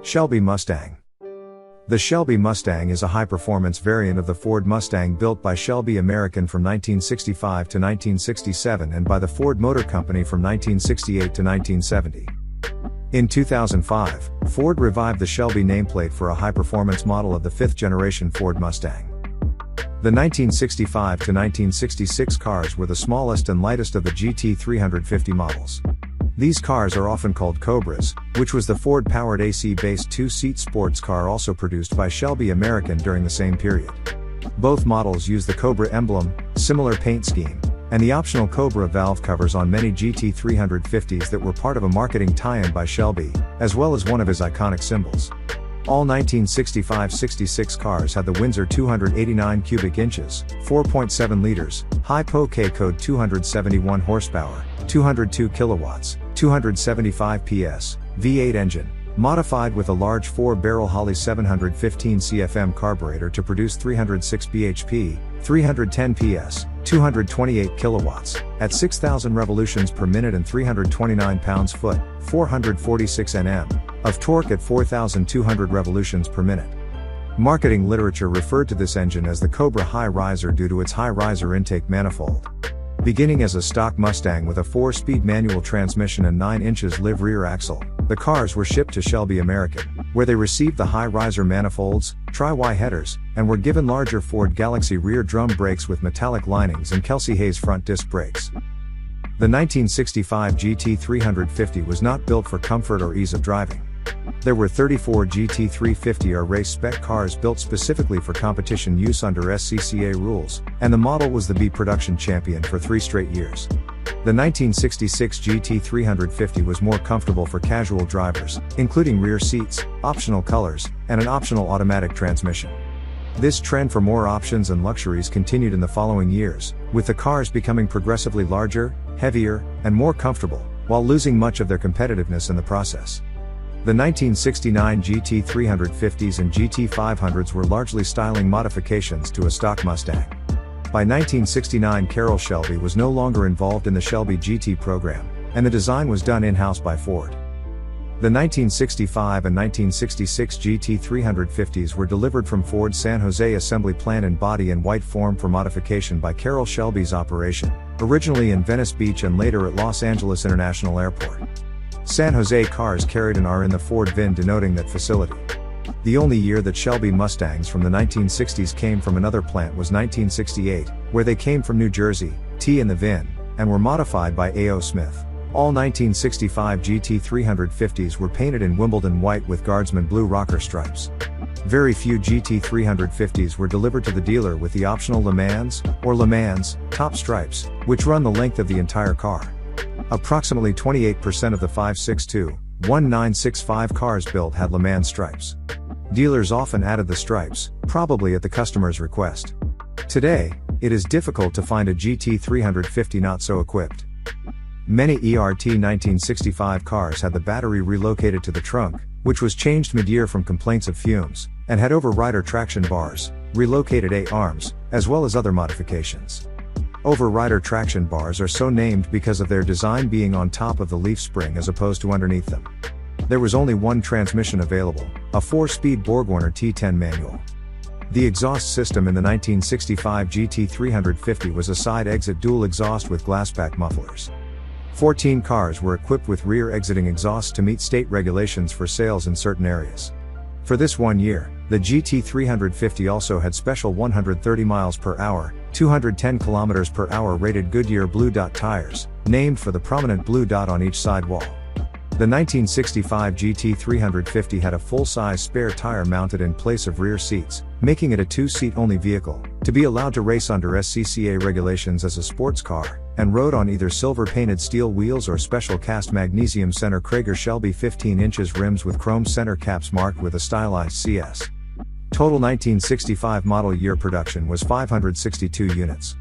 Shelby Mustang. The Shelby Mustang is a high-performance variant of the Ford Mustang built by Shelby American from 1965 to 1967 and by the Ford Motor Company from 1968 to 1970. In 2005, Ford revived the Shelby nameplate for a high-performance model of the fifth-generation Ford Mustang. The 1965 to 1966 cars were the smallest and lightest of the GT350 models. These cars are often called Cobras, which was the Ford-powered AC-based two-seat sports car also produced by Shelby American during the same period. Both models use the Cobra emblem, similar paint scheme, and the optional Cobra valve covers on many GT350s that were part of a marketing tie-in by Shelby, as well as one of his iconic symbols. All 1965-66 cars had the Windsor 289 cubic inches, 4.7 liters, high Poké code 271 horsepower, 202 kilowatts, 275 PS, V8 engine, modified with a large 4-barrel Holley 715 CFM carburetor to produce 306 bhp, 310 PS, 228 kilowatts, at 6,000 revolutions per minute and 329 pounds-foot, 446 Nm, of torque at 4,200 revolutions per minute. Marketing literature referred to this engine as the Cobra High Riser due to its high riser intake manifold. Beginning as a stock Mustang with a 4-speed manual transmission and 9 inches live rear axle, the cars were shipped to Shelby American, where they received the high riser manifolds, tri-Y headers, and were given larger Ford Galaxy rear drum brakes with metallic linings and Kelsey Hayes front disc brakes. The 1965 GT350 was not built for comfort or ease of driving. There were 34 GT350R race spec cars built specifically for competition use under SCCA rules, and the model was the B production champion for 3 straight years. The 1966 GT350 was more comfortable for casual drivers, including rear seats, optional colors, and an optional automatic transmission. This trend for more options and luxuries continued in the following years, with the cars becoming progressively larger, heavier, and more comfortable, while losing much of their competitiveness in the process. The 1969 GT350s and GT500s were largely styling modifications to a stock Mustang. By 1969, Carroll Shelby was no longer involved in the Shelby GT program, and the design was done in-house by Ford. The 1965 and 1966 GT350s were delivered from Ford's San Jose assembly plant in body and white form for modification by Carroll Shelby's operation, originally in Venice Beach and later at Los Angeles International Airport. San Jose cars carried an R in the Ford VIN denoting that facility. The only year that Shelby Mustangs from the 1960s came from another plant was 1968, where they came from New Jersey, T in the VIN, and were modified by A.O. Smith. All 1965 GT350s were painted in Wimbledon white with Guardsman blue rocker stripes. Very few GT350s were delivered to the dealer with the optional Le Mans, or Le Mans, top stripes, which run the length of the entire car. Approximately 28% of the 562-1965 cars built had Le Mans stripes. Dealers often added the stripes, probably at the customer's request. Today, it is difficult to find a GT350 not so equipped. Many ERT 1965 cars had the battery relocated to the trunk, which was changed mid-year from complaints of fumes, and had overrider traction bars, relocated A-arms, as well as other modifications. Overrider traction bars are so named because of their design being on top of the leaf spring as opposed to underneath them. There was only one transmission available, a 4-speed BorgWarner T10 manual. The exhaust system in the 1965 GT350 was a side-exit dual exhaust with glassback mufflers. 14 cars were equipped with rear-exiting exhausts to meet state regulations for sales in certain areas. For this one year, the GT350 also had special 130 miles per hour, 210 kilometers per hour rated Goodyear Blue Dot tires, named for the prominent blue dot on each side wall. The 1965 GT350 had a full-size spare tire mounted in place of rear seats, making it a 2-seat only vehicle, to be allowed to race under SCCA regulations as a sports car, and rode on either silver-painted steel wheels or special cast magnesium center Krager Shelby 15 inches rims with chrome center caps marked with a stylized CS. Total 1965 model year production was 562 units.